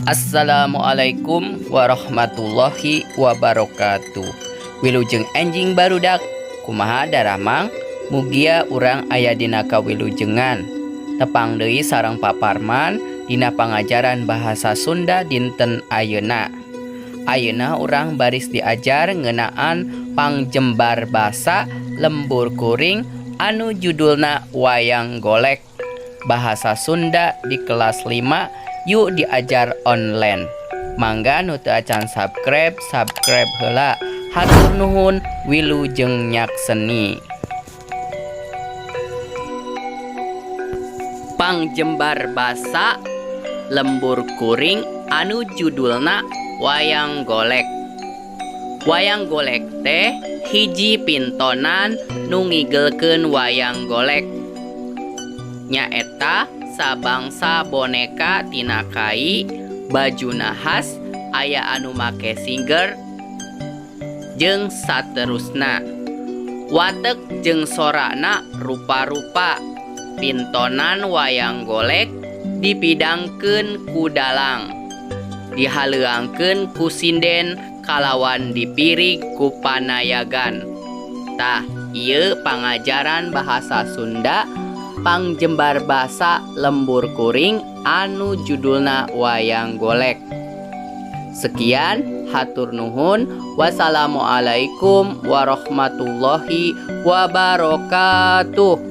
Assalamualaikum warahmatullahi wabarakatuh. Wilujeng enjing barudak kumaha daramang mugia urang aya dina kawilujengan. Tepang deui sareng paparman dina pangajaran bahasa Sunda dinten ayeuna. Ayeuna urang baris diajar ngeunaan pangjembar basa lembur kuring anu judulna wayang golek. Bahasa Sunda di kelas 5 yuk diajar online. Mangga nu teu acan subscribe heula. Hatur nuhun wilujeng nyakseni. Pangjembar basa lembur kuring anu judulna wayang golek. Wayang golek teh hiji pintonan nu ngigelkeun wayang golek. Nyaeta sabangsa boneka tina kai, bajuna khas, aya anu make singer, jeung saterusna. Watek jeung sorana rupa-rupa. Pintonan wayang golek dipidangkeun ku dalang, dihaleuangkeun ku sinden kalawan dipirig ku panayagan. Tah ieu pangajaran bahasa Sunda pangjembar basa lembur kuring anu judulna wayang golek. Sekian, hatur nuhun. Wassalamualaikum warahmatullahi wabarakatuh.